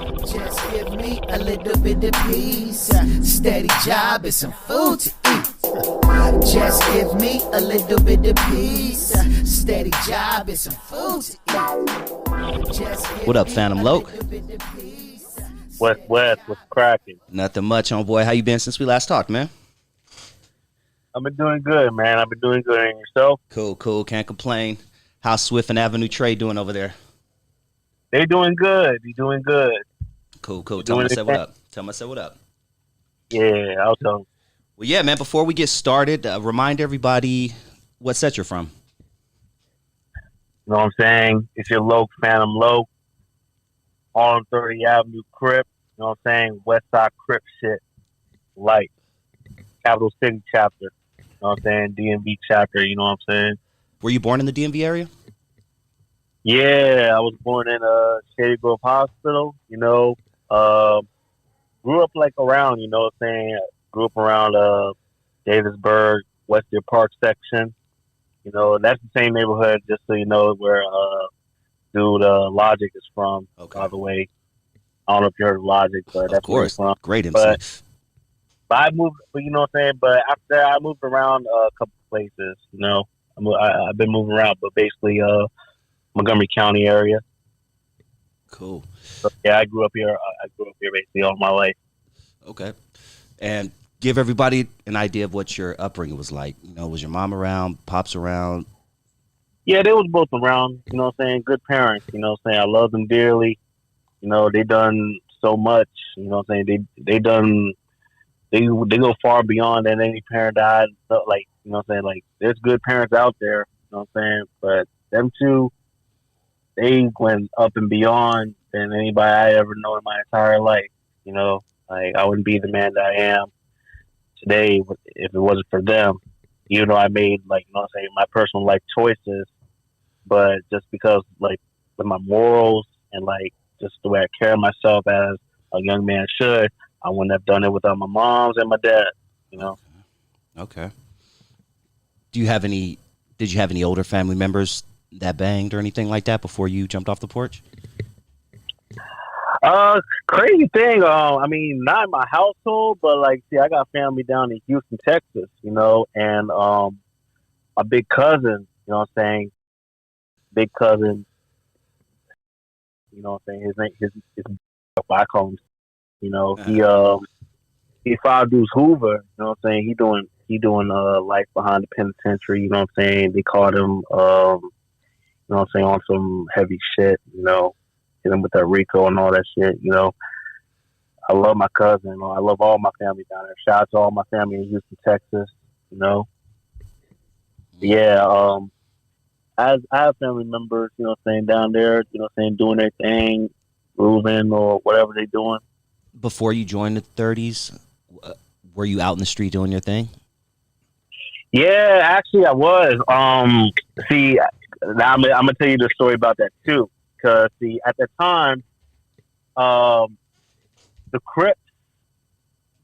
Just give me a little bit of peace, steady job and some food to eat. Just give me a little bit of peace, steady job and some food to eat. What up, Phantom Loke? What's cracking? Nothing much, homeboy. How you been since we last talked, man? I've been doing good, man. I've been doing good. And yourself? Cool. Can't complain. How's Swift and Avenue Trade doing over there? They doing good. They doing good. Cool. Tell me I said what up. Yeah, I'll tell them. Well, yeah, man, before we get started, remind everybody what set you're from. You know what I'm saying? It's your Loke, Phantom Loke. On 30 Avenue Crip. You know what I'm saying? West Side Crip shit. Like, Capital City chapter. You know what I'm saying? DMV chapter, you know what I'm saying? Were you born in the DMV area? Yeah, I was born in Shady Grove Hospital, you know. Grew up like around, you know what I'm saying? Grew up around Davisburg, Western Park section. You know, that's the same neighborhood, just so you know, where dude Logic is from, by the way. I don't know if you heard of Logic, but that's where he's from. Great MC. But I moved, you know what I'm saying? But after that, I moved around a couple places, you know. I've been moving around, but basically Montgomery County area. Cool. So, yeah, I grew up here. Basically all my life. Okay. And give everybody an idea of what your upbringing was like. You know, was your mom around, pops around? Yeah, they was both around. You know what I'm saying? Good parents. You know what I'm saying? I love them dearly. You know, they done so much. You know what I'm saying? They go far beyond than any parent died. So, like, you know what I'm saying? Like, there's good parents out there. You know what I'm saying? But them two, they went up and beyond than anybody I ever known in my entire life. You know, like, I wouldn't be the man that I am today if it wasn't for them. Even though I made, like, you know what I'm saying, my personal life choices, but just because, like, with my morals and, like, just the way I carry myself as a young man should, I wouldn't have done it without my moms and my dad, you know. Okay. Did you have any older family members that banged or anything like that before you jumped off the porch? Crazy thing. I mean, not in my household, but like, see, I got family down in Houston, Texas, you know, and my big cousin, you know what I'm saying? Big cousin, you know what I'm saying? His I call him, you know, he filed Deuce Hoover, you know what I'm saying? He doing life behind the penitentiary, you know what I'm saying? They caught him, you know what I'm saying, on some heavy shit, you know. Hit him with that Rico and all that shit, you know. I love my cousin. You know, I love all my family down there. Shout out to all my family in Houston, Texas, you know. Yeah, I have family members, you know what I'm saying, down there, you know what I'm saying, doing their thing, moving or whatever they're doing. Before you joined the 30s, were you out in the street doing your thing? Yeah, actually I was. See, now I'm going to tell you the story about that too. Because, see, at the time, the Crips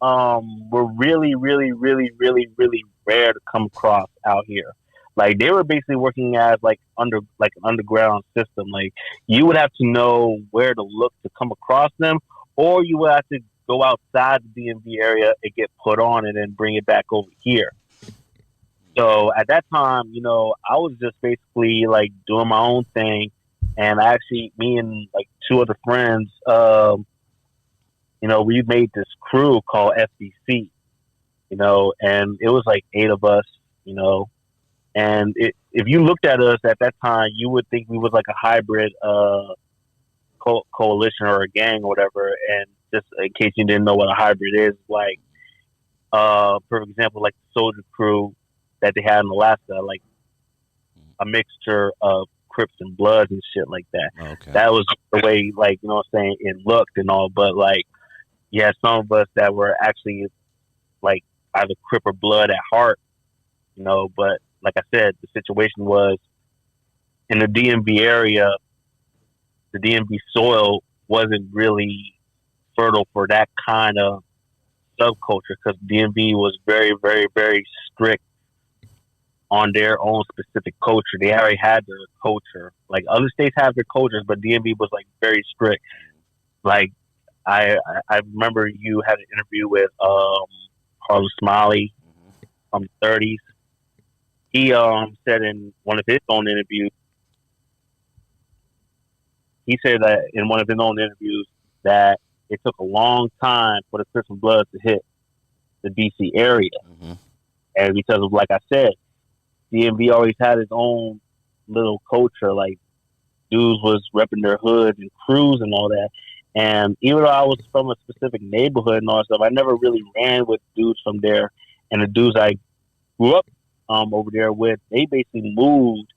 were really, really, really, really, really rare to come across out here. Like, they were basically working as an underground system. Like, you would have to know where to look to come across them, or you would have to go outside the DMV area and get put on and then bring it back over here. So at that time, you know, I was just basically like doing my own thing. And me and like two other friends, you know, we made this crew called FBC, you know, and it was like 8 of us, you know, and if you looked at us at that time, you would think we was like a hybrid coalition or a gang or whatever. And just in case you didn't know what a hybrid is, like, for example, like the Soldier Crew that they had in Alaska, like a mixture of Crips and Bloods and shit like that. Okay. That was the way, like, you know what I'm saying, it looked and all, but like, you had some of us that were actually like either Crip or Blood at heart, you know, but like I said, the situation was in the DMV area, the DMV soil wasn't really fertile for that kind of subculture because DMV was very, very, very strict on their own specific culture. They already had their culture. Like other states have their cultures, but DMV was like very strict. Like I remember you had an interview with Harlem Smiley from the 30s. He said in one of his own interviews, that it took a long time for the Crips and Bloods to hit the DC area. Mm-hmm. And because of, like I said, DMV always had its own little culture. Like, dudes was repping their hoods and crews and all that. And even though I was from a specific neighborhood and all that stuff, I never really ran with dudes from there. And the dudes I grew up over there with, they basically moved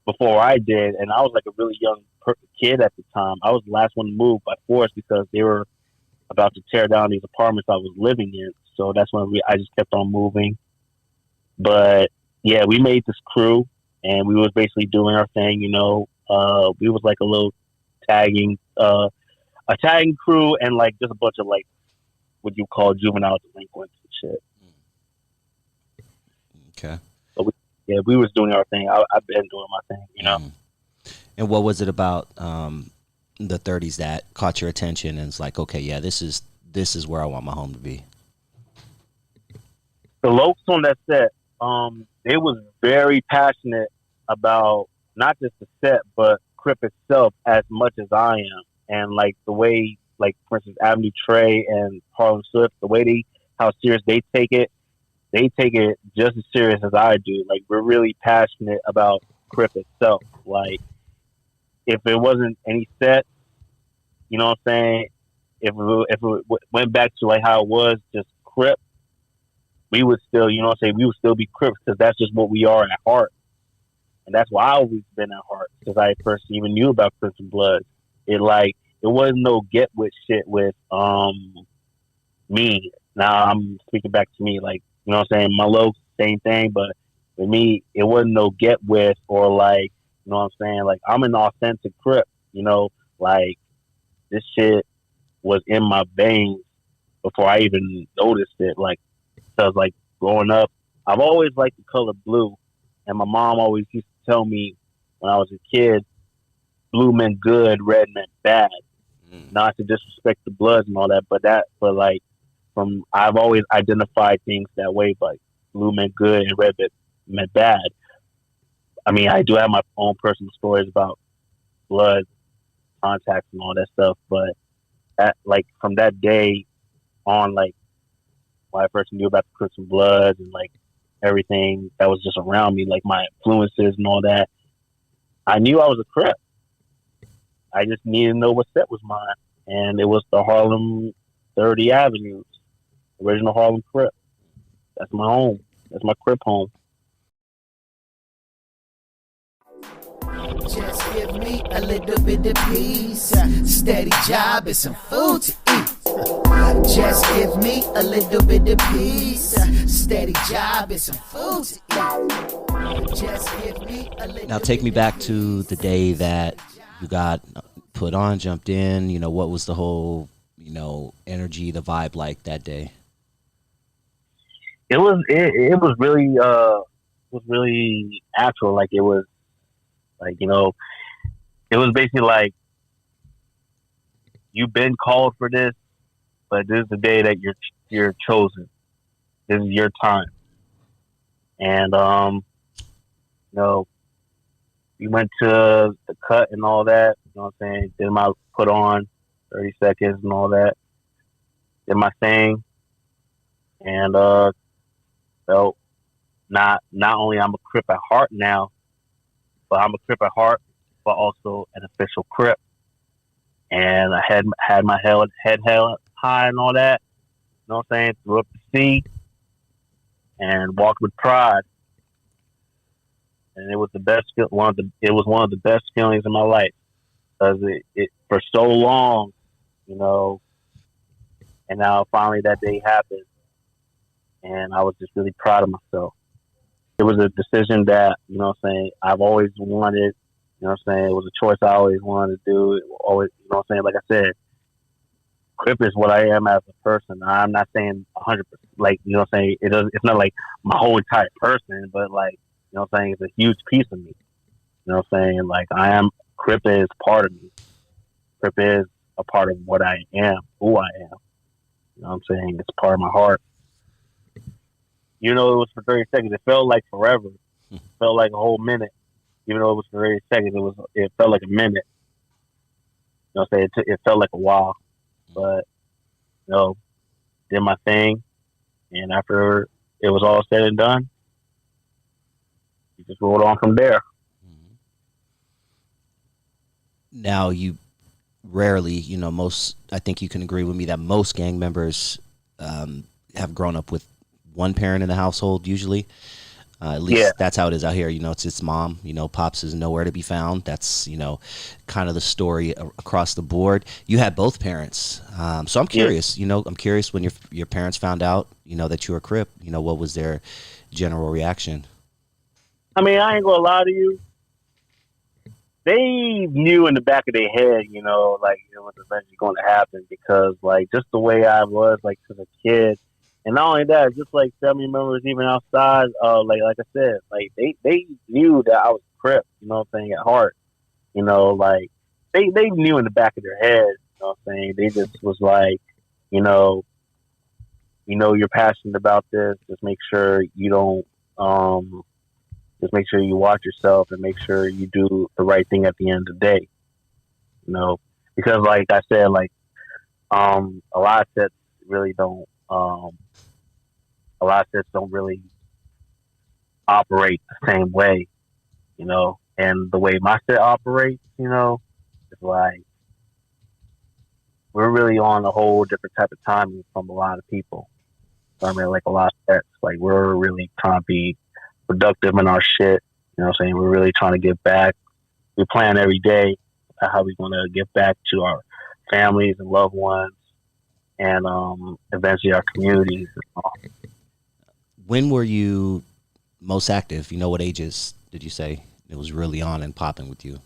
before I did. And I was like a really young kid at the time. I was the last one to move by force because they were about to tear down these apartments I was living in. So that's when I just kept on moving. But yeah, we made this crew and we was basically doing our thing, you know. We was like a little tagging crew and like just a bunch of like what you call juvenile delinquents and shit. Okay. So we was doing our thing. I've been doing my thing, you know. And what was it about the 30s that caught your attention and it's like, okay, yeah, this is where I want my home to be? The locals on that set, they was very passionate about not just the set, but Crip itself as much as I am. And like the way, like for instance, Avenue Trey and Harlem Swift, the way how serious they take it just as serious as I do. Like, we're really passionate about Crip itself. Like, if it wasn't any set, you know what I'm saying? If it went back to like how it was, just Crip, we would still, you know what I'm saying? We would still be Crips because that's just what we are at heart. And that's why I always been at heart, because I first even knew about Crips and Bloods. It wasn't no get with shit with me. Now I'm speaking back to me, like, you know what I'm saying? My low, same thing, but for me, it wasn't no get with or like, you know what I'm saying? Like, I'm an authentic Crip, you know, like this shit was in my veins before I even noticed it. Like, because like growing up, I've always liked the color blue, and my mom always used to tell me when I was a kid, blue meant good, red meant bad. Not to disrespect the Bloods and all that, but I've always identified things that way, but blue meant good and red meant bad. I mean, I do have my own personal stories about blood contacts and all that stuff, but like from that day on, like when I first knew about the Crips and Bloods and like everything that was just around me, like my influences and all that, I knew I was a Crip. I just needed to know what set was mine, and it was the Harlem 30 Avenues, original Harlem Crip. That's my home. That's my Crip home. Just give me a little bit of peace, steady job and some food to eat. Just give me a little bit of peace, steady job and some food to eat. Just give me a little. Now take me back to the day that you got put on, jumped in. You know, what was the whole, you know, energy, the vibe like that day? It was really natural. Like, it was like, you know, it was basically like, you've been called for this, but this is the day that you're chosen. This is your time. And you know, we went to the cut and all that, you know what I'm saying? Did my put on 30 seconds and all that. Did my thing. And felt not only I'm a Crip at heart now, but I'm a Crip at heart, but also an official Crip. And I had my head held high and all that. You know what I'm saying? Threw up the sea and walked with pride. And it was the best. It was one of the best feelings in my life, because it for so long, you know. And now finally that day happened, and I was just really proud of myself. It was a decision that, you know what I'm saying, I've always wanted. You know what I'm saying? It was a choice I always wanted to do. Always, you know what I'm saying? Like I said, Crip is what I am as a person. I'm not saying 100%. Like, you know what I'm saying? It's not like my whole entire person, but like, you know what I'm saying? It's a huge piece of me. You know what I'm saying? Like, Crip is part of me. Crip is a part of what I am, who I am. You know what I'm saying? It's part of my heart. You know, it was for 30 seconds. It felt like forever. It felt like a whole minute. Even though it was for 30 seconds, it felt like a minute. You know what I'm saying? It felt like a while. But, you know, did my thing. And after it was all said and done, we just rolled on from there. Now, you rarely, you know, I think you can agree with me that most gang members have grown up with one parent in the household usually. At least that's how it is out here. You know, it's mom. You know, pops is nowhere to be found. That's, you know, kind of the story across the board. You had both parents. So I'm curious, you know, I'm curious when your parents found out, you know, that you were Crip, you know, what was their general reaction? I mean, I ain't going to lie to you. They knew in the back of their head, you know, like it was eventually going to happen because, like, just the way I was, like, as a kid. And not only that, just like family members, even outside, like I said, like they knew that I was Crip, you know what I'm saying, at heart. You know, like they knew in the back of their head, you know what I'm saying. They just was like, you know, you're passionate about this. Just make sure you don't, just make sure you watch yourself and make sure you do the right thing at the end of the day. You know, because like I said, like a lot of sets really don't. A lot of sets don't really operate the same way, you know. And the way my set operates, you know, is like we're really on a whole different type of timing from a lot of people. So, I mean, like a lot of sets, like we're really trying to be productive in our shit. You know what I'm saying? We're really trying to give back. We plan every day how we're going to give back to our families and loved ones, and eventually our communities. When were you most active? You know, what ages did you say it was really on and popping with you?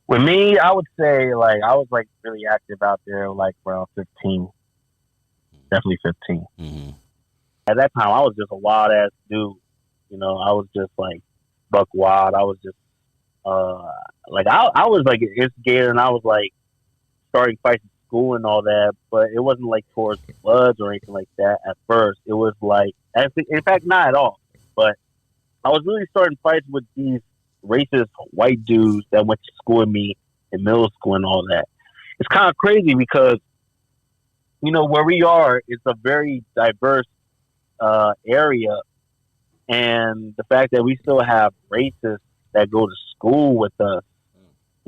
With me, I would say like I was like really active out there like around 15, definitely 15. Mm-hmm. At that time, I was just a wild ass dude. You know, I was just like buck wild. I was just like I was like an instigator, and I was like starting fights in school and all that. But it wasn't like towards Bloods or anything like that. At first, it was like, in fact, not at all. But I was really starting fights with these racist white dudes that went to school with me in middle school and all that. It's kind of crazy because, you know, where we are is a very diverse area, and the fact that we still have racists that go to school with us, you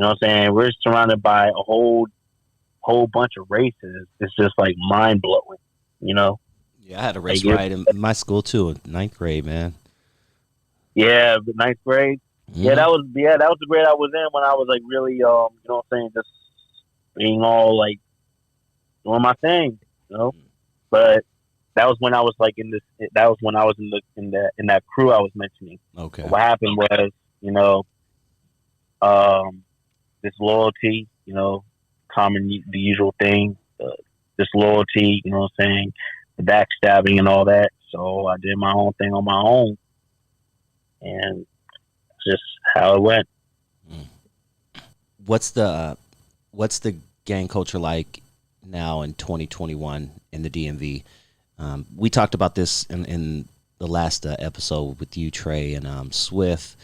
know what I'm saying? We're surrounded by a whole bunch of races. It's just like mind blowing, you know? Yeah, I had a race riot in my school too, in 9th grade, man. Yeah, the 9th grade. Mm-hmm. Yeah, that was the grade I was in when I was like really, you know what I'm saying, just being all like doing my thing, you know. But that was when I was like that was when I was in that crew I was mentioning. Okay. What happened was, you know, disloyalty, you know, the usual thing, disloyalty, you know what I'm saying, the backstabbing and all that. So I did my own thing on my own, and just how it went. What's the gang culture like now in 2021 in the DMV? We talked about this in the last episode with you, Trey, and Swift,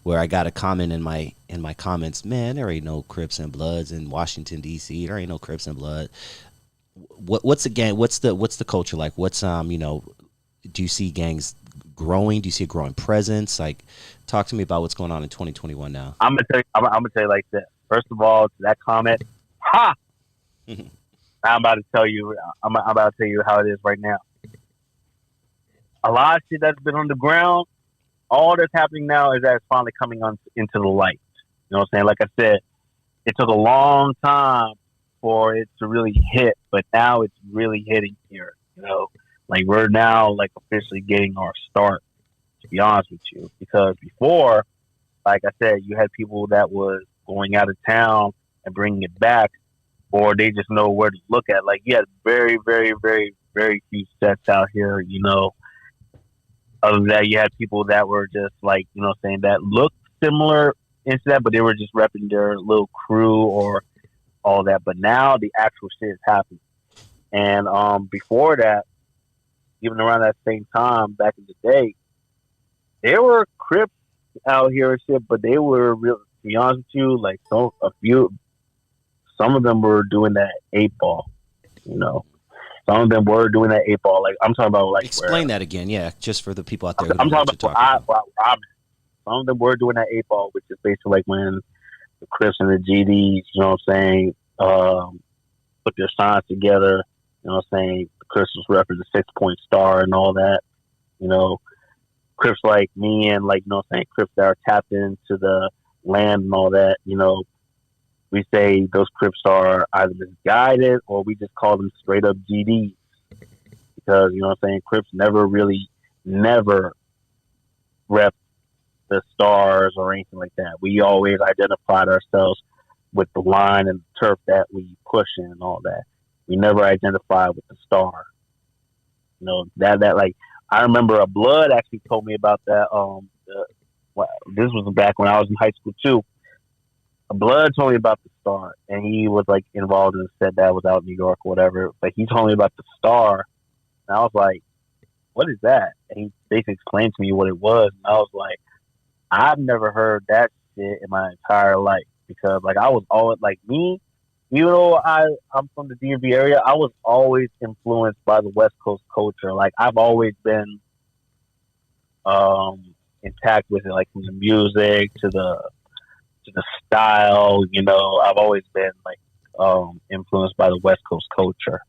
where I got a comment in my comments. Man, there ain't no Crips and Bloods in Washington D.C. There ain't no Crips and Blood. What's the gang? What's the culture like? What's you know? Do you see gangs growing? Do you see a growing presence? Like, talk to me about what's going on in 2021 now. I'm gonna tell you like this. First of all, to that comment, ha! I'm about to tell you. I'm about to tell you how it is right now. A lot of shit that's been on the ground, all that's happening now is that it's finally coming into the light. You know what I'm saying? Like I said, it took a long time for it to really hit, but now it's really hitting here. You know, like we're now like officially getting our start. To be honest with you, because before, like I said, you had people that was going out of town and bringing it back, or they just know where to look at. Like you had very, very, very, very few sets out here, you know. Other than that, you had people that were just like, you know, saying that looked similar into that, but they were just repping their little crew or all that. But now the actual shit is happening. And before that, even around that same time back in the day, there were Crips out here and shit, but they were real. To be honest with you, like some of them were doing that 8-ball. You know, some of them were doing that 8-ball. Like I'm talking about, like explain that again, yeah, just for the people out there. I'm talking about Robin. Some of them were doing that 8-ball, which is basically like when the Crips and the GDs, you know what I'm saying, put their signs together. You know what I'm saying? The Crips was representing the 6-point star and all that. You know, Crips like me and, like, you know what I'm saying, Crips that are tapped into the land and all that. You know, we say those Crips are either misguided or we just call them straight up GDs. Because, you know what I'm saying, Crips never rep the stars or anything like that. We always identified ourselves with the line and the turf that we push in and all that. We never identified with the star. You know, that like, I remember a Blood actually told me about that. This was back when I was in high school too. A Blood told me about the star, and he was like involved in said that was out in New York or whatever. But he told me about the star, and I was like, "What is that?" And he basically explained to me what it was, and I was like, "I've never heard that shit in my entire life." Because like I was always like me. Even though I'm from the DMV area, I was always influenced by the West Coast culture. Like I've always been intact with it, like from the music to the style. You know, I've always been like influenced by the West Coast culture.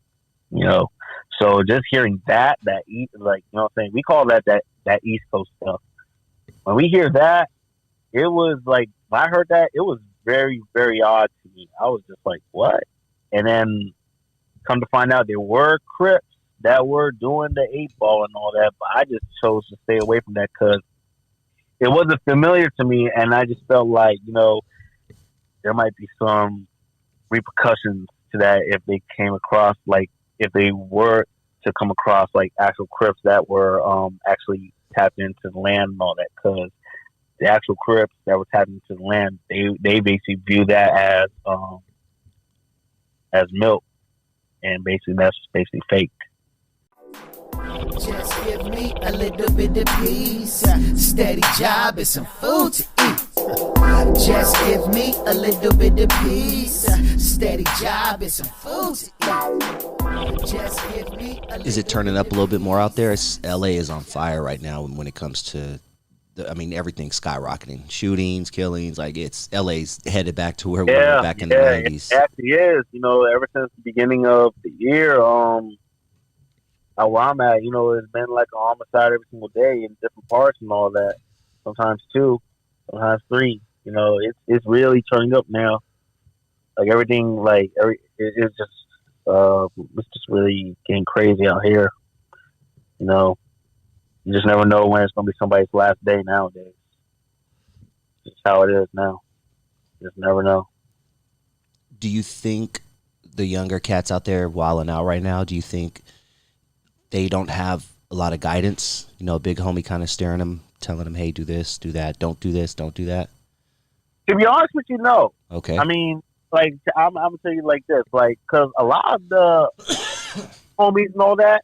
You know, so just hearing that like, you know what I'm saying, we call that East Coast stuff. When we hear that, it was like, when I heard that, it was very, very odd to me. I was just like, what? And then come to find out there were Crips that were doing the 8-ball and all that, but I just chose to stay away from that because it wasn't familiar to me, and I just felt like, you know, there might be some repercussions to that if they came across, like, if they were to come across, like, actual Crips that were actually tapped into the land and all that, because the actual Crips that were tapped into the land, they basically view that as milk, and basically that's basically fake. Just give me a little bit of peace, steady job and some food to eat. Just give me a little bit of peace, steady job and some food to eat. Just give me a little. Is it turning up a little bit more out there? LA is on fire right now when it comes to, everything's skyrocketing. Shootings, killings, like LA's headed back to where we were back in the 90s. It actually is. You know, ever since the beginning of the year, where I'm at, you know, it's been like a homicide every single day in different parts and all that. Sometimes 2, sometimes 3. You know, it's really turning up now. Like everything, like it's just really getting crazy out here. You know, you just never know when it's gonna be somebody's last day nowadays. It's how it is now. You just never know. Do you think the younger cats out there wilding out right now, do you think they don't have a lot of guidance? You know, a big homie kind of steering them, telling them, hey, do this, do that, don't do this, don't do that? To be honest with you, no. Okay. I mean, like, I'm going to tell you like this, like, because a lot of the homies and all that,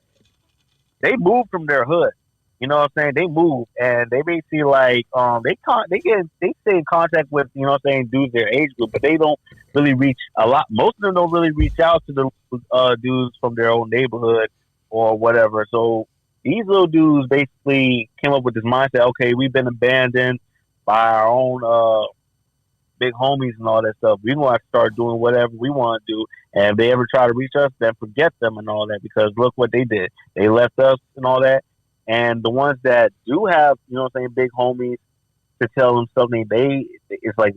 they move from their hood. You know what I'm saying? They move, and they basically, like, they stay in contact with, you know what I'm saying, dudes their age group, but they don't really reach a lot. Most of them don't really reach out to the dudes from their own neighborhood or whatever. So these little dudes basically came up with this mindset, okay, we've been abandoned by our own big homies and all that stuff. We want to start doing whatever we want to do. And if they ever try to reach us, then forget them and all that, because look what they did. They left us and all that. And the ones that do have, you know what I'm saying, big homies to tell them something, it's like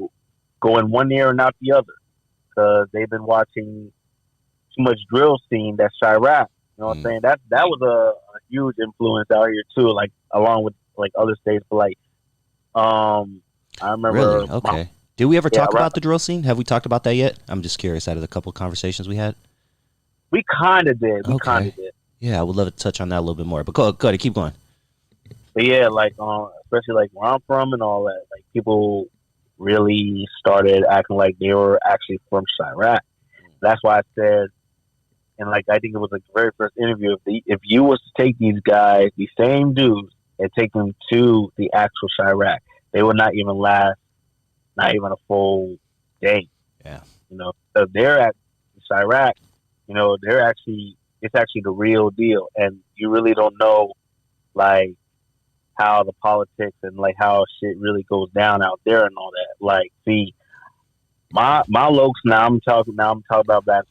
going one ear and out the other, because they've been watching too much drill scene, that's CRlP. You know what I'm saying? That was a huge influence out here too, like along with like other states. But like, I remember. Really? Okay. Did we ever talk about the drill scene? Have we talked about that yet? I'm just curious. Out of the couple of conversations we had, we kind of did. We kind of did. Yeah, I would love to touch on that a little bit more. But go ahead, keep going. But yeah, like especially like where I'm from and all that, like people really started acting like they were actually from CRlP. That's why I said, and like I think it was like the very first interview. If you was to take these guys, these same dudes, and take them to the actual Chirac, they would not even last, not even a full day. Yeah. You know, so they're at Chirac. You know, it's actually the real deal, and you really don't know like how the politics and like how shit really goes down out there and all that. Like, see, my lokes now. I'm talking about that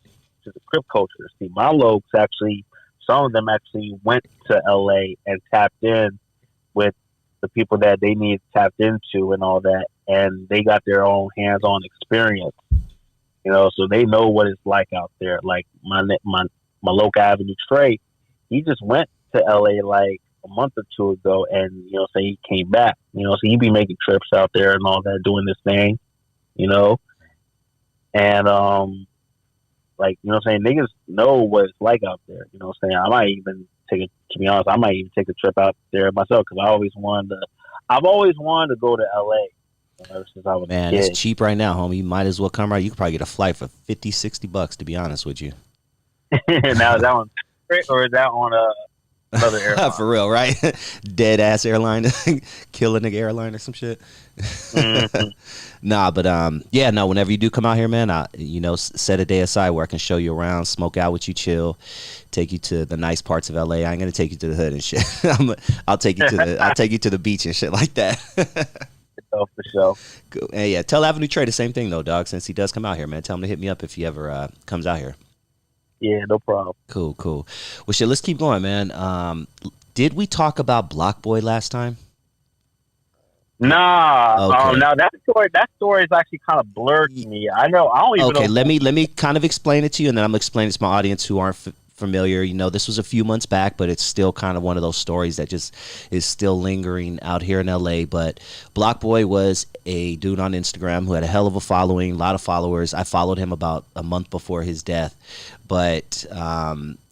to the Crip culture. See, my lokes actually, some of them actually went to LA and tapped in with the people that they need tapped into and all that, and they got their own hands-on experience. You know, so they know what it's like out there. Like my local Avenue Trey, he just went to LA like a month or two ago, and you know, so he came back. You know, so he be making trips out there and all that, doing this thing. You know, and like, you know what I'm saying, niggas know what it's like out there. You know what I'm saying? I might even take a trip out there myself, because I've always wanted to go to LA. Ever since I was a kid. It's cheap right now, homie. You might as well come right. You could probably get a flight for $50-$60, to be honest with you. Now, is that on Spirit or is that on another airline? For real, right? Dead ass airline, kill a nigga airline or some shit. Mm-hmm. Nah, but yeah, no. Whenever you do come out here, man, set a day aside where I can show you around, smoke out with you, chill, take you to the nice parts of LA. I ain't gonna take you to the hood and shit. I'll take you to the beach and shit like that. Oh, for sure. Cool. Hey, yeah, tell Avenue Trey the same thing though, dog. Since he does come out here, man, tell him to hit me up if he ever comes out here. Yeah, no problem. Cool. Well, shit, let's keep going, man. Did we talk about Block Boy last time? Nah. Okay. Now that story is actually kind of blurred to me. I know. I don't even know. Okay, let me kind of explain it to you, and then I'm gonna explain it to my audience who aren't familiar. You know, this was a few months back, but it's still kind of one of those stories that just is still lingering out here in LA. But Block Boy was a dude on Instagram who had a hell of a following, a lot of followers. I followed him about a month before his death, but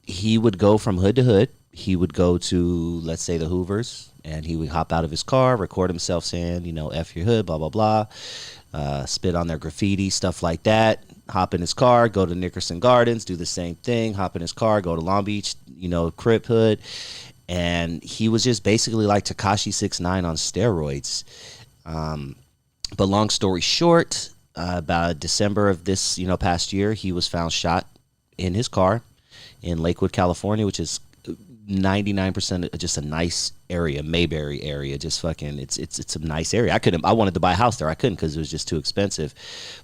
he would go from hood to hood. He would go to, let's say, the Hoovers, and he would hop out of his car, record himself saying, you know, F your hood, blah, blah, blah, spit on their graffiti, stuff like that. Hop in his car, go to Nickerson Gardens, do the same thing, hop in his car, go to Long Beach, you know, Crip hood. And he was just basically like Tekashi 6ix9ine on steroids. But long story short, about December of this, past year, he was found shot in his car in Lakewood, California, which is 99% just a nice area, Mayberry area. Just fucking, it's a nice area. I wanted to buy a house there. I couldn't because it was just too expensive.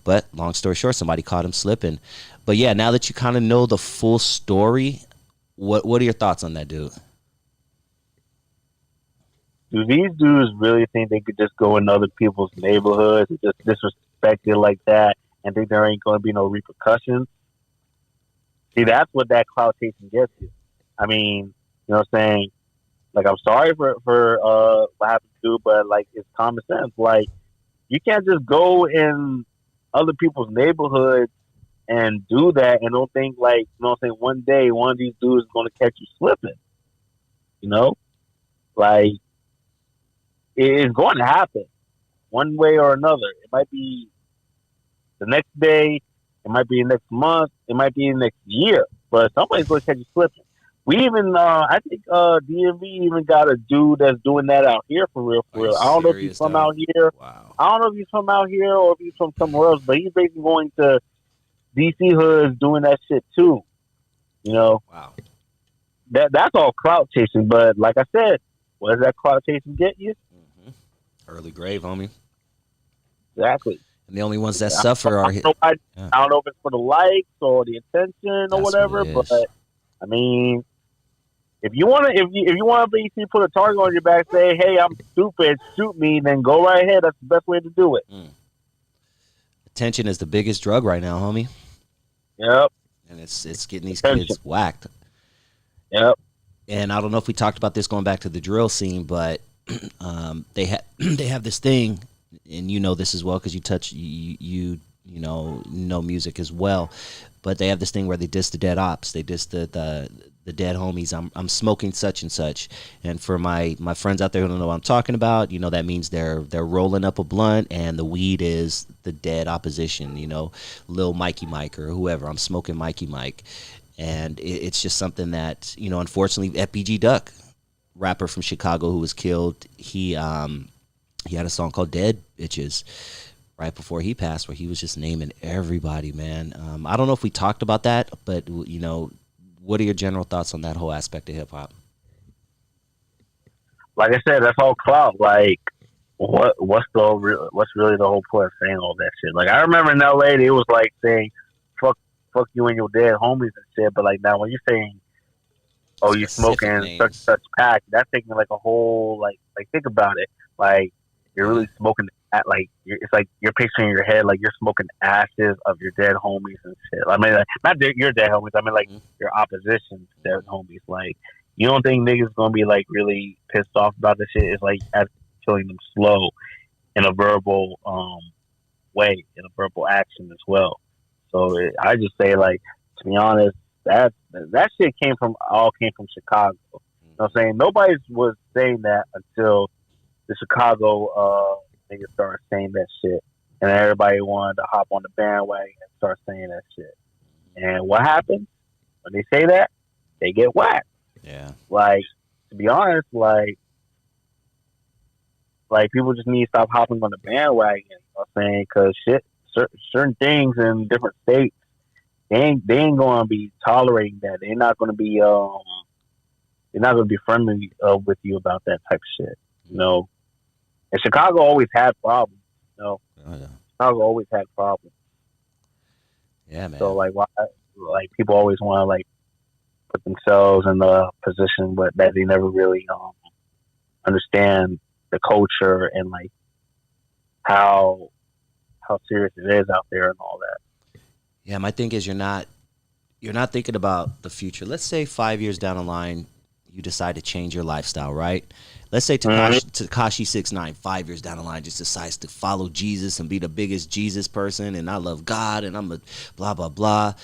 But long story short, somebody caught him slipping. But yeah, now that you kind of know the full story, what are your thoughts on that dude? Do these dudes really think they could just go in other people's neighborhoods and just disrespect it like that and think there ain't going to be no repercussions? See, that's what that cloud chasing gets you. I mean, you know what I'm saying? Like, I'm sorry for what happened to you, but, like, it's common sense. Like, you can't just go in other people's neighborhoods and do that and don't think, like, you know what I'm saying, one day one of these dudes is going to catch you slipping. You know? Like, it's going to happen one way or another. It might be the next day. It might be next month. It might be next year. But somebody's going to catch you slipping. We even, I think DMV even got a dude that's doing that out here for real. I don't know if he's from out here. Wow. I don't know if he's from out here or if he's from somewhere else, but he's basically going to DC hoods doing that shit too. You know? Wow. That's all clout chasing, but like I said, what does that clout chasing get you? Mm-hmm. Early grave, homie. Exactly. And the only ones that suffer are... I don't know if it's for the likes or the attention or whatever, but I mean... If you want to basically put a target on your back, say, "Hey, I'm stupid, shoot me," then go right ahead. That's the best way to do it. Attention is the biggest drug right now, homie. Yep. And it's getting these kids whacked. Yep. And I don't know if we talked about this going back to the drill scene, but they have this thing, and you know this as well because you know music as well. But they have this thing where they diss the dead ops. They diss the the dead homies. I'm smoking such and such. And for my friends out there who don't know what I'm talking about, you know, that means they're rolling up a blunt and the weed is the dead opposition, you know, Lil Mikey Mike or whoever. I'm smoking Mikey Mike. And it's just something that, you know, unfortunately, FBG Duck, rapper from Chicago who was killed, he had a song called Dead Bitches right before he passed where he was just naming everybody, man. I don't know if we talked about that, but, you know, what are your general thoughts on that whole aspect of hip-hop? Like I said, that's all clout. Like, what's really the whole point of saying all that shit? Like, I remember in LA, it was like saying, fuck you and your dead homies and shit, but like now when you're saying, oh, you smoking such pack, that's taking like a whole, like think about it. Like, you're really smoking at, like, it's like you're picturing in your head like you're smoking ashes of your dead homies and shit. I mean, like, not your dead homies. I mean, like, your opposition's dead homies. Like, you don't think niggas gonna be like really pissed off about this shit? It's like as killing them slow in a verbal way, in a verbal action as well. So I just say, like, to be honest, that shit all came from Chicago. You know what I'm saying? Nobody was saying that until the Chicago niggas started saying that shit, and everybody wanted to hop on the bandwagon and start saying that shit. And what happens when they say that? They get whacked. Yeah. Like, to be honest, like people just need to stop hopping on the bandwagon. You know what I'm saying? Because certain things in different states, they ain't going to be tolerating that. They're not going to be friendly with you about that type of shit. You know. And Chicago always had problems, you know. Oh, yeah. Chicago always had problems. Yeah, man. So like, why? Like, people always want to like put themselves in the position, but that they never really understand the culture and like how serious it is out there and all that. Yeah, my thing is you're not thinking about the future. Let's say 5 years down the line, you decide to change your lifestyle, right? Let's say Tekashi 6ix9ine 5 years down the line just decides to follow Jesus and be the biggest Jesus person, and I love God and I'm a blah blah blah.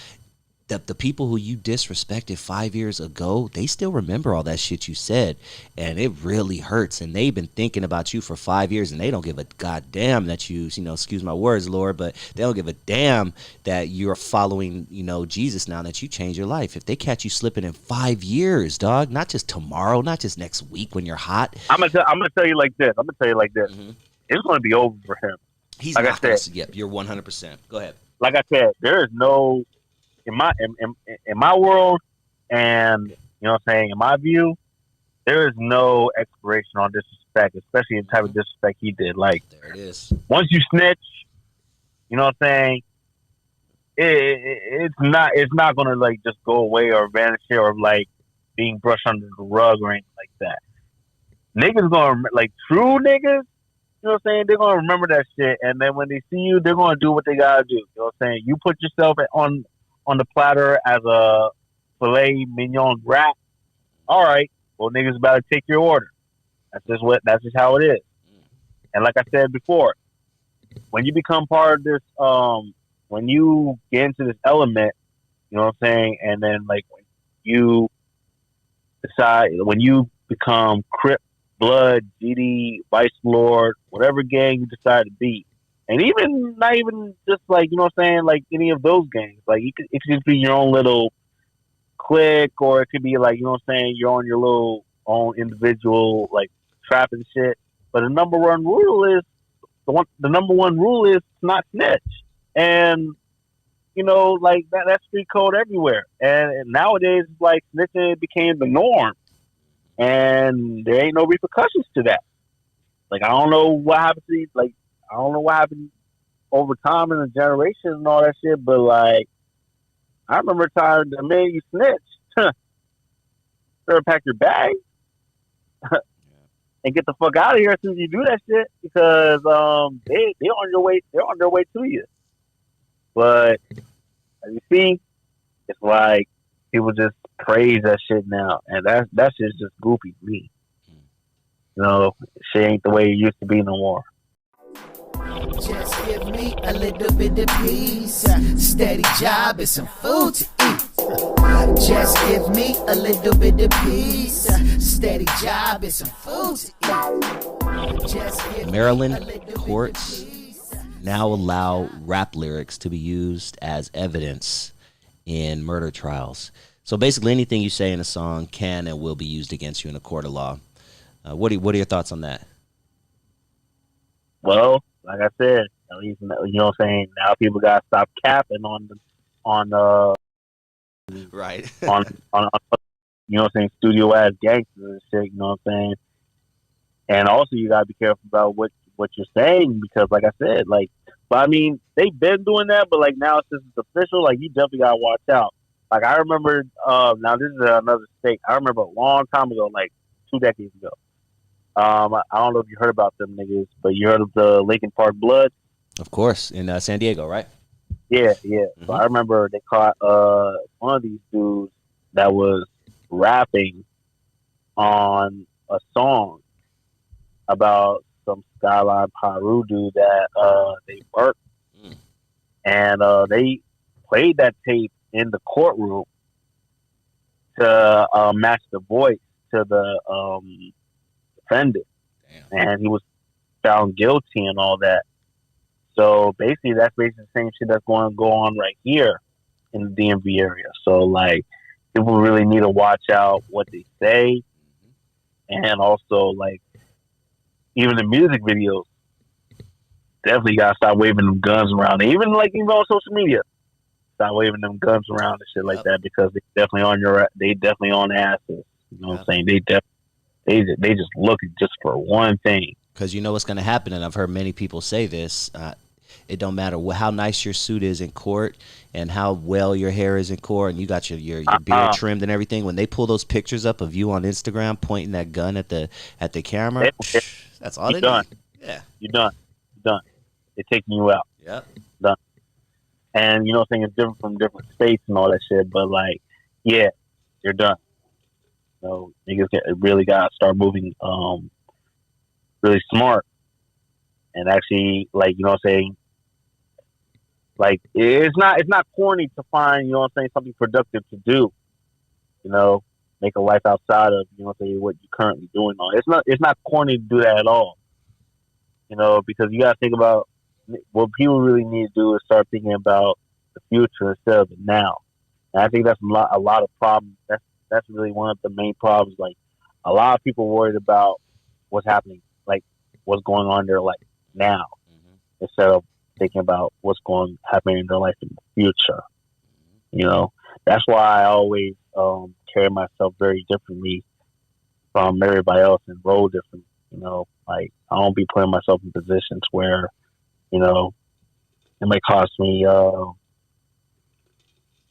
The people who you disrespected 5 years ago, they still remember all that shit you said, and it really hurts. And they've been thinking about you for 5 years, and they don't give a goddamn that you know, excuse my words, Lord, but they don't give a damn that you're following, you know, Jesus now, that you changed your life. If they catch you slipping in 5 years, dog, not just tomorrow, not just next week when you're hot. I'm gonna tell you like this. Mm-hmm. It's gonna be over for him. He's like not gonna. Yep, you're 100%. Go ahead. Like I said, there is no. In my world, and you know what I'm saying, in my view, there is no expiration on disrespect, especially the type of disrespect he did. Like, there it is. Once you snitch, you know what I'm saying, it's not gonna like just go away or vanish or like being brushed under the rug or anything like that. Niggas gonna, like, true niggas, you know what I'm saying, they're gonna remember that shit, and then when they see you, they're gonna do what they gotta do. You know what I'm saying? You put yourself on the platter as a filet mignon wrap. All right, well, niggas about to take your order. That's just how it is. And like I said before, when you become part of this, when you get into this element, you know what I'm saying, and then like when you become Crip, Blood, GD, Vice Lord, whatever gang you decide to be. And even not even just like, you know what I'm saying, like any of those gangs. Like, it could just be your own little clique, or it could be like, you know what I'm saying, you're on your little own individual like trap and shit. But the number one rule is not snitch. And you know, like that's street code everywhere. And nowadays, like, snitching became the norm, and there ain't no repercussions to that. Like, I don't know what happened over time in the generation and all that shit, but like, I remember a time the man you snitched. Better pack your bag and get the fuck out of here as soon as you do that shit, because they on their way to you. But as you see, it's like people just praise that shit now, and that shit's just goofy to me. You know, shit ain't the way it used to be no more. Just give me a little bit of peace, steady job and some food to eat. Just give me a little bit of peace, steady job and some food to eat. Just give Maryland me a little courts bit of peace. now allow rap lyrics to be used as evidence in murder trials. So basically, anything you say in a song can and will be used against you in a court of law. What are your thoughts on that? Well, like I said, at least you know what I'm saying. Now people gotta stop capping Right. on you know what I'm saying, studio ass gangsters and shit. You know what I'm saying. And also, you gotta be careful about what you're saying because, like I said, like, but I mean, they've been doing that, but like now since it's official, like you definitely gotta watch out. Like I remember, now this is another state. I remember a long time ago, like 2 decades ago. I don't know if you heard about them niggas, but you heard of the Lincoln Park Blood? Of course, in San Diego, right? Yeah, yeah. Mm-hmm. So I remember they caught one of these dudes that was rapping on a song about some Skyline Piru dude that they murked. And they played that tape in the courtroom to match the voice to the defendant. Damn. And he was found guilty and all that. So basically, that's basically the same shit that's going to go on right here in the DMV area. So like, people really need to watch out what they say, and also like, even the music videos, definitely gotta stop waving them guns around. Even on social media, stop waving them guns around and shit like that because they definitely on asses. You know what I'm saying? They just looking just for one thing. Because you know what's going to happen, and I've heard many people say this. It don't matter how nice your suit is in court and how well your hair is in court and you got your beard trimmed and everything. When they pull those pictures up of you on Instagram pointing that gun at the camera, that's all they need. Yeah, you're done. They're taking you out. Yep. Done. And you know what I'm saying? It's different from different states and all that shit. But like, yeah, you're done. So niggas really got to start moving really smart. And actually, like, you know what I'm saying? Like, it's not corny to find, you know what I'm saying, something productive to do. You know, make a life outside of, you know what I'm saying, what you're currently doing. It's not corny to do that at all. You know, because you got to think about what people really need to do is start thinking about the future instead of the now. And I think that's a lot of problems. That's really one of the main problems. Like, a lot of people worried about what's happening, like what's going on in their life now, instead of thinking about what's happening in their life in the future. You know, that's why I always carry myself very differently from everybody else and roll different. You know, like I don't be putting myself in positions where, you know, it may cost me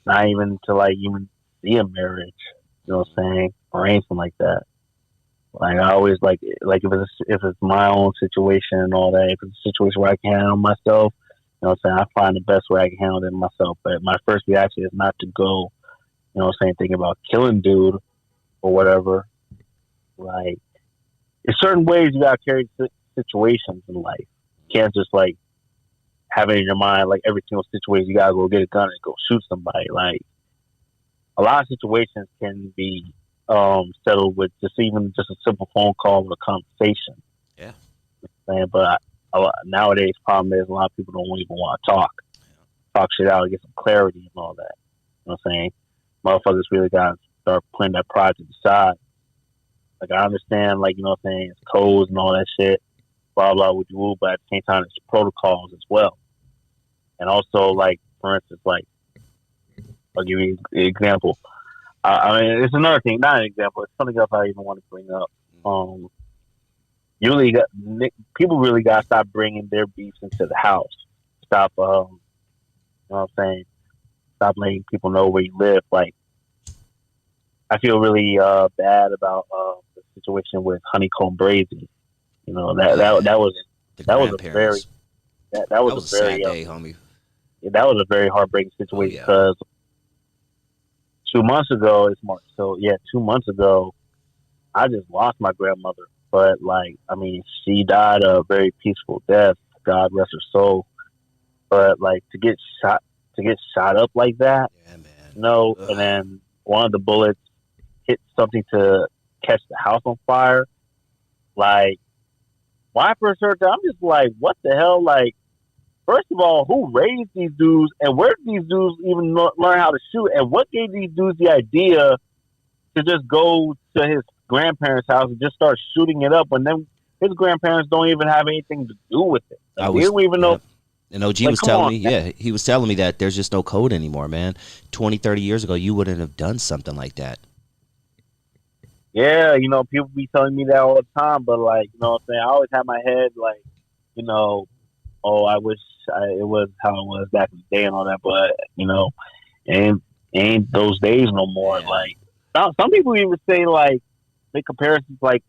not even to like even see a marriage. You know what I'm saying, or anything like that. Like I always like if it's my own situation and all that, if it's a situation where I can handle myself, you know what I'm saying, I find the best way I can handle it myself. But my first reaction is not to go, you know what I'm saying, thinking about killing dude or whatever. Like, there's certain ways you gotta carry situations in life. You can't just like have it in your mind like every single situation you gotta go get a gun and go shoot somebody. Like, a lot of situations can be settled with just a simple phone call or a conversation. Yeah. But nowadays, problem is a lot of people don't even want to talk shit out, and get some clarity and all that. You know what I'm saying? Motherfuckers really got to start putting that pride to the side. Like, I understand, like, you know what I'm saying, it's codes and all that shit, blah, blah, with you, but at the same time, it's protocols as well. And also, like, for instance, like, I'll give you an example. I mean, it's another thing, not an example. It's something else I even want to bring up. People really got to stop bringing their beefs into the house. Stop, you know what I'm saying? Stop letting people know where you live. Like, I feel really bad about the situation with Honeycomb Brazy. You know, that was a very that was a very sad day, homie. That was a very heartbreaking situation because 2 months ago, it's March. So yeah, 2 months ago, I just lost my grandmother. But like, I mean, she died a very peaceful death. God rest her soul. But like to get shot up like that, yeah, man. no. And then one of the bullets hit something to catch the house on fire. Like, when I first heard that, I'm just like, what the hell? Like, first of all, who raised these dudes, and where did these dudes even learn how to shoot, and what gave these dudes the idea to just go to his grandparents' house and just start shooting it up when then his grandparents don't even have anything to do with it? Like, they don't even know. And OG like, was telling me, he was telling me that there's just no code anymore, man. 20, 30 years ago, you wouldn't have done something like that. Yeah, you know, people be telling me that all the time, but, like, you know what I'm saying? I always have my head, like, you know, oh, I wish it was how it was back in the day and all that, but, you know, ain't those days no more. Yeah. Like, some people even say, like, make comparisons, like,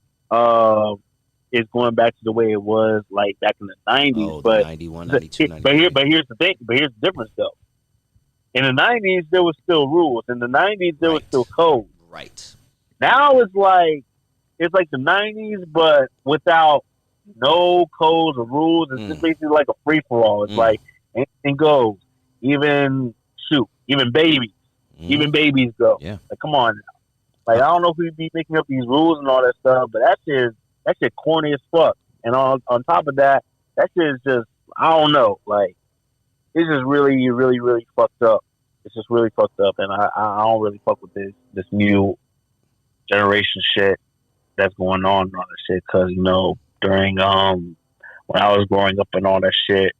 it's going back to the way it was, like, back in the 90s. Oh, but 91, 92, 93. But here's the thing. But here's the difference, though. In the 90s, there was still rules. In the 90s, there was still code. Right. Now it's like the 90s, but without no codes or rules. It's just basically like a free-for-all. It's like anything goes. Even babies. Even babies go. Yeah. Like, come on now. Like, I don't know if we'd be making up these rules and all that stuff, but that shit corny as fuck. And on top of that, that shit is just, I don't know. Like, it's just really, really, really fucked up. It's just really fucked up, and I don't really fuck with this new generation shit that's going on and all that shit. Because, you know, during when I was growing up and all that shit,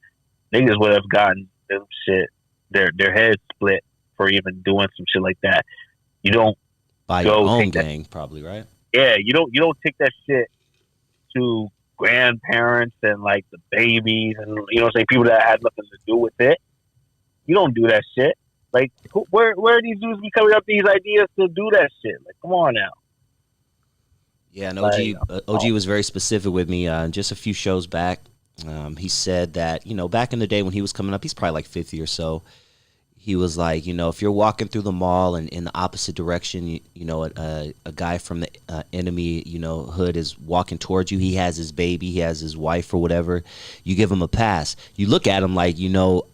niggas would have gotten them shit, their heads split for even doing some shit like that. You don't by your own gang, probably, right? Yeah, you don't take that shit to grandparents and, like, the babies and, you know what I'm saying, people that had nothing to do with it. You don't do that shit. Like, where are these dudes be coming up these ideas to do that shit? Like, come on now. Yeah, and OG was very specific with me. Just a few shows back, he said that, you know, back in the day when he was coming up, he's probably like 50 or so. He was like, you know, if you're walking through the mall and in the opposite direction, you know, a guy from the enemy, you know, hood is walking towards you. He has his baby, he has his wife or whatever. You give him a pass. You look at him like, you know,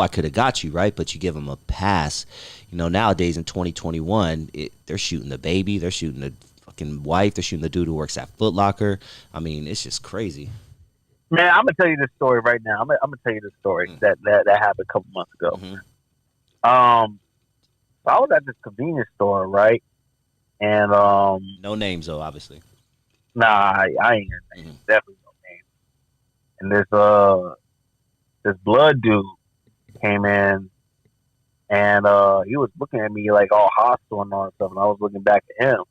I could have got you, right? But you give him a pass. You know, nowadays in 2021, they're shooting the baby, they're shooting the fucking wife, they're shooting the dude who works at Foot Locker. I mean, it's just crazy. Man, I'm gonna tell you this story right now. I'm gonna tell you this story that happened a couple months ago. So I was at this convenience store, right? And no names though, obviously. Nah, I ain't gonna name. Definitely no names. And this blood dude came in, and he was looking at me like all hostile and all that stuff, and I was looking back at him.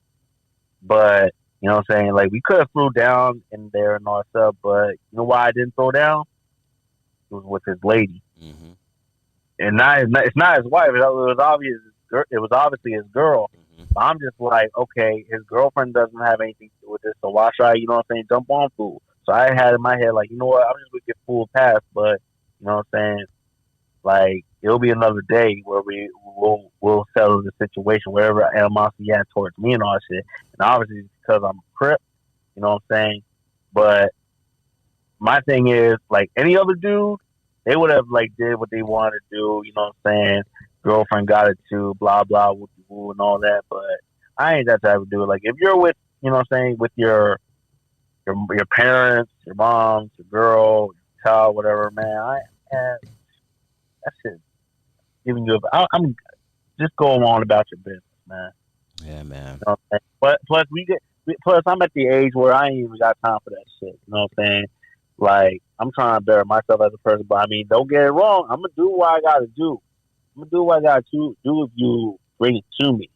But, you know what I'm saying, like, we could have threw down in there and all that stuff, but you know why I didn't throw down? It was with his lady. And it's not his wife. It was obviously his girl. But I'm just like, okay, his girlfriend doesn't have anything to do with this, so why should I, you know what I'm saying, jump on fool? So I had in my head, like, you know what, I'm just going to get full pass, but, you know what I'm saying, like, it'll be another day where we'll settle the situation, wherever animosity he had towards me and all that shit. And obviously it's because I'm a Crip, you know what I'm saying? But my thing is, like, any other dude, they would have, like, did what they wanted to do, you know what I'm saying? Girlfriend got it too, blah, blah, woo, and all that. But I ain't that type of dude. Like, if you're with, you know what I'm saying, with your parents, your moms, your girl, your child, whatever, man, that shit giving you I'm just going on about your business, man. Yeah, man. You know what I'm saying? Plus I'm at the age where I ain't even got time for that shit. You know what I'm saying? Like, I'm trying to better myself as a person, but I mean, don't get it wrong. I'm gonna do what I gotta do. I'm gonna do what I gotta do if you bring it to me.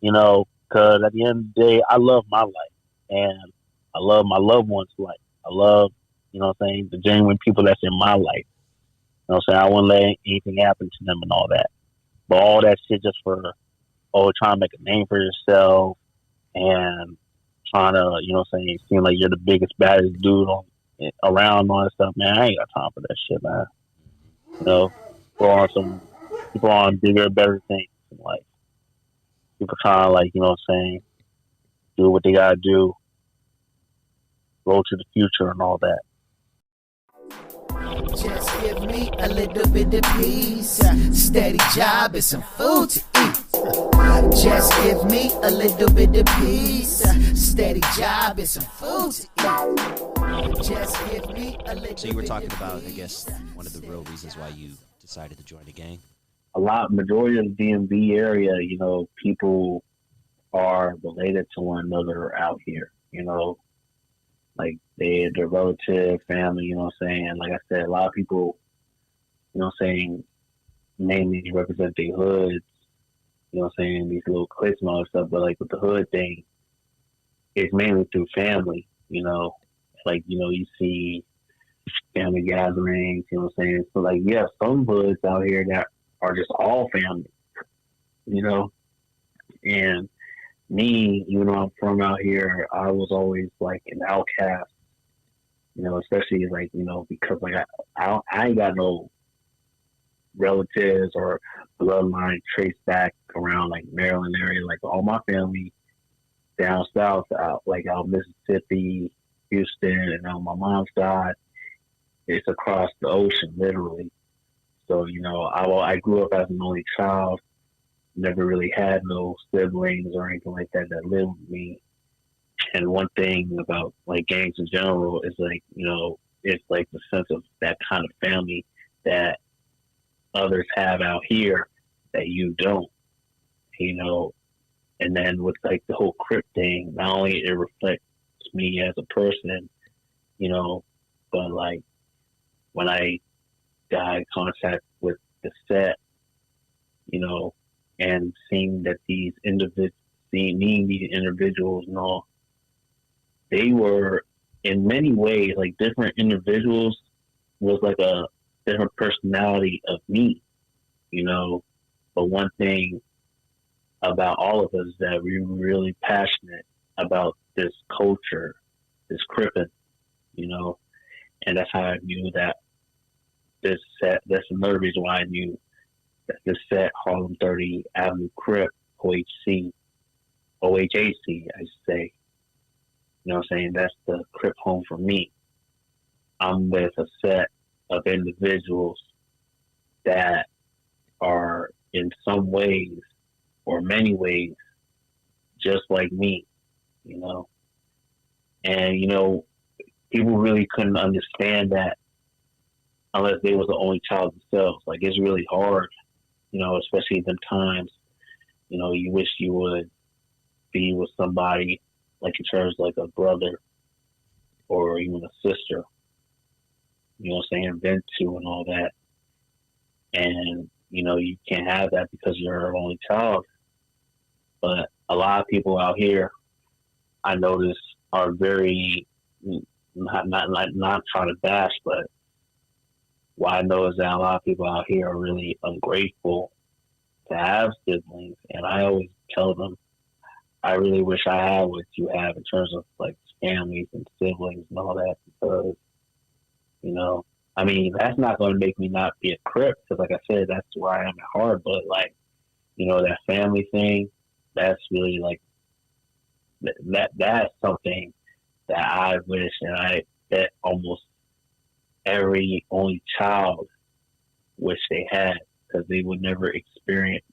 You know, because at the end of the day, I love my life and I love my loved ones' life. I love, you know what I'm saying, the genuine people that's in my life. You know what I'm saying? I wouldn't let anything happen to them and all that. But all that shit just for, trying to make a name for yourself and trying to, you know what I'm saying, seem like you're the biggest, baddest dude around and all that stuff, man, I ain't got time for that shit, man. You know, people are on bigger, better things in life. People trying to, like, you know what I'm saying, do what they gotta do, go to the future and all that. Just give me a little bit of peace, steady job and some food to eat. Just give me a little bit of peace, steady job and some food to eat. Just give me a little. So you were talking about, I guess, one of the real reasons why you decided to join the gang. Majority of the DMV area, you know, people are related to one another out here. You know, like their relative, family. You know what I'm saying? Like I said, a lot of people, you know what I'm saying, mainly represent their hoods. You know what I'm saying? These little cliques and all that stuff. But like with the hood thing, it's mainly through family. You know, like, you know, you see family gatherings. You know what I'm saying? So like, you have some hoods out here that are just all family. You know, and me, even though I'm from out here, I was always like an outcast. You know, especially like, you know, because like I ain't got no relatives or bloodline traced back around like Maryland area. Like all my family down south, out Mississippi, Houston, and on my mom's side, it's across the ocean, literally. So, you know, I grew up as an only child, never really had no siblings or anything like that that lived with me. And one thing about like gangs in general is like, you know, it's like the sense of that kind of family that others have out here that you don't, you know. And then with like the whole Crip thing, not only it reflects me as a person, you know, but like when I got in contact with the set, you know, and seeing that these individuals and all, they were in many ways like different individuals was like a different personality of me, you know. But one thing about all of us is that we're really passionate about this culture, this Crippin', you know. And that's how I knew that this set, that's another reason why I knew that this set, Harlem 30 Avenue Crip, OHAC, I should say. You know what I'm saying? That's the Crip home for me. I'm with a set of individuals that are in some ways or many ways just like me, you know. And, you know, people really couldn't understand that unless they was the only child themselves. Like, it's really hard, you know, especially in them times, you know, you wish you would be with somebody like in terms of like a brother or even a sister, you know what I'm saying, vent to and all that. And, you know, you can't have that because you're an only child. But a lot of people out here, I notice, are very, not trying to bash, but what I know is that a lot of people out here are really ungrateful to have siblings. And I always tell them, I really wish I had what you have in terms of like families and siblings and all that, because, you know, I mean, that's not going to make me not be a Crip, because like I said, that's where I am at heart. But like, you know, that family thing, that's really like, that's something that I wish that almost every only child wish they had, because they would never experience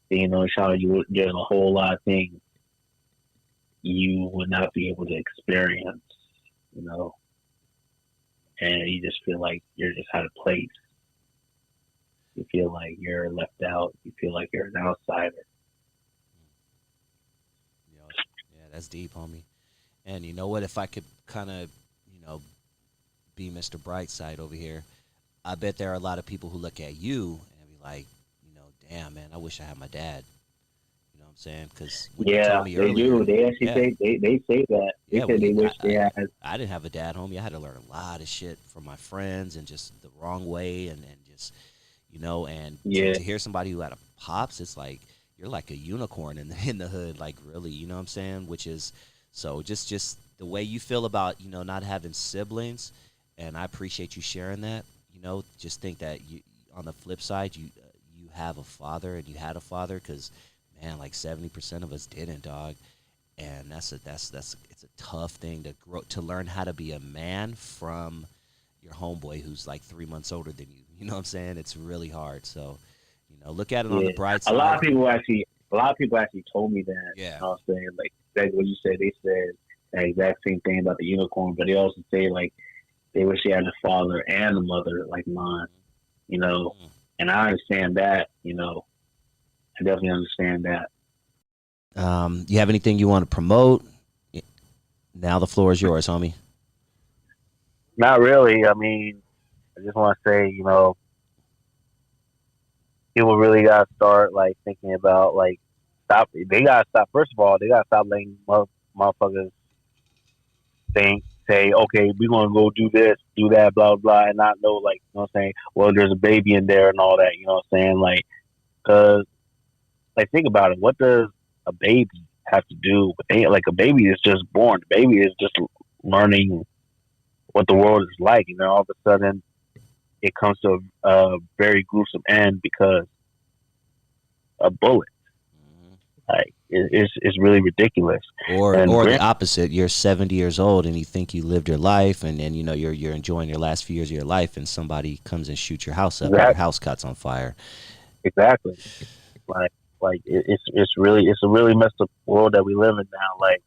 being an only child. You would get a whole lot of things you would not be able to experience, you know, and you just feel like you're just out of place. You feel like you're left out. You feel like you're an outsider. Yeah, that's deep, homie. And you know what? If I could kind of, you know, be Mr. Brightside over here, I bet there are a lot of people who look at you and be like, you know, damn, man, I wish I had my dad. You know what I'm saying? Because you told me earlier, do. They actually say they say that. They say they wish they had. I didn't have a dad, homie. I had to learn a lot of shit from my friends and just the wrong way and just, you know, and to hear somebody who had a pops, it's like you're like a unicorn in the hood, like really, you know what I'm saying? Which is so just the way you feel about, you know, not having siblings, and I appreciate you sharing that. You know, just think that you, on the flip side, you have a father and you had a father, because man, like 70% of us didn't, dog. And that's it's a tough thing to learn how to be a man from your homeboy who's like 3 months older than you. You know what I'm saying? It's really hard. So, you know, look at it on the bright side. A lot of people actually a lot of people actually told me that. Yeah. You know what I'm saying? Like, exactly what you said. They said the exact same thing about the unicorn, but they also say, like, they wish they had a father and a mother like mine, you know? And I understand that, you know. I definitely understand that. You have anything you want to promote? Now the floor is yours, homie. Not really. I mean, I just want to say, you know, people really got to start, like, thinking about, like, stop. They got to stop. First of all, they got to stop letting motherfuckers say, okay, we're going to go do this, do that, blah, blah, and not know, like, you know what I'm saying? Well, there's a baby in there and all that, you know what I'm saying? Like, because, like, think about it. What does a baby have to do with, like, a baby is just born. The baby is just learning what the world is like, and then all of a sudden it comes to a very gruesome end because a bullet. Like, it's really ridiculous. Or And the opposite. You're 70 years old and you think you lived your life, and you know you're enjoying your last few years of your life, and somebody comes and shoots your house up, and your house catches on fire. Exactly. Like it's a really messed up world that we live in now. Like,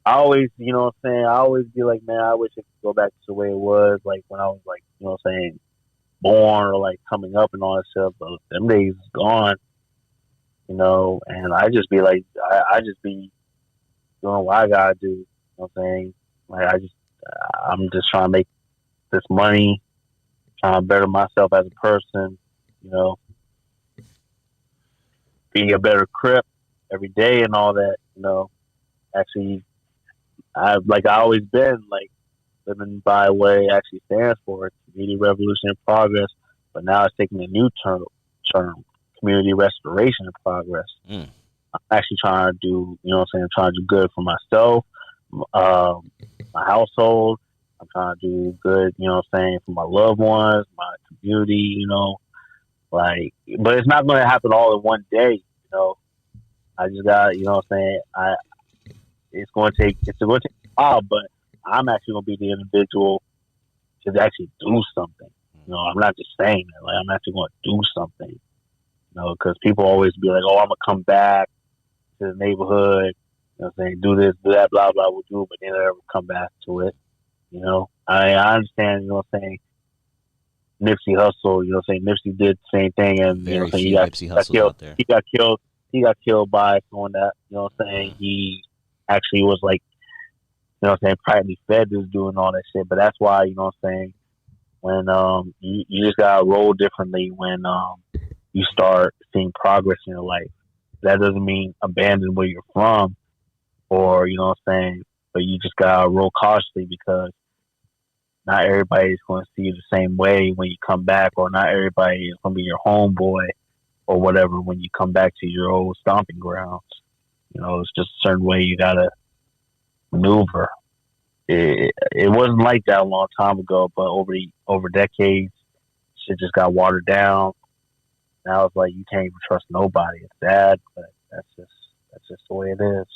I always, you know what I'm saying, I always be like, man, I wish it could go back to the way it was, like, when I was, like, you know what I'm saying, born, or, like, coming up and all that stuff. But them days is gone, you know. And I just be like, I just be doing what I gotta do, you know what I'm saying. Like, I'm just trying to make this money, trying to better myself as a person, you know, be a better Crip every day and all that, you know. Actually, I always been, like, living by what it actually stands for, community revolution and progress. But now it's taking a new term, community restoration and progress. I'm actually trying to do, you know what I'm saying, I'm trying to do good for myself, my household. I'm trying to do good, you know what I'm saying, for my loved ones, my community, you know. Like, but it's not going to happen all in one day, you know. I just got, you know what I'm saying, it's going to take a while, but I'm actually going to be the individual to actually do something. You know, I'm not just saying it. Like, I'm actually going to do something. You know, because people always be like, oh, I'm going to come back to the neighborhood, you know what I'm saying, do this, do that, blah, blah, we'll do it, but they never come back to it. You know, I understand, you know what I'm saying, Nipsey Hussle, you know what I'm saying, Nipsey did the same thing, and, you know what I'm saying, Nipsey Hussles killed, out there. He got killed by someone that, you know what I'm saying, he actually was, like, you know what I'm saying, privately fed this doing all that shit. But that's why, you know what I'm saying, when you just gotta roll differently when you start seeing progress in your life. That doesn't mean abandon where you're from, or, you know what I'm saying, but you just gotta roll cautiously, because not everybody is going to see you the same way when you come back, or not everybody is going to be your homeboy or whatever when you come back to your old stomping grounds. You know, it's just a certain way you gotta maneuver. It wasn't like that a long time ago, but over decades, shit just got watered down. Now it's like you can't even trust nobody. It's sad, but that's just the way it is.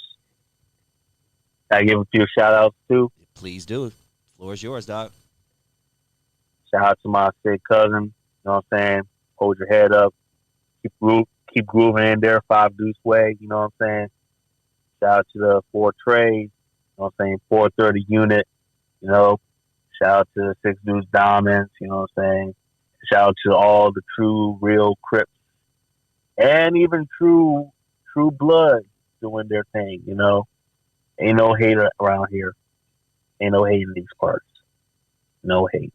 Can I give a few shout outs too? Please do. Floor is yours, dog. Shout out to my sick cousin. You know what I'm saying? Hold your head up. Keep grooving in there, 5 Deuce Way. You know what I'm saying? Shout out to the 4 Trades. You know what I'm saying? 430 unit. You know, shout out to the 6 Deuce Diamonds. You know what I'm saying? Shout out to all the true, real Crips, and even true blood doing their thing. You know, ain't no hater around here. Ain't no hate in these parts. No hate.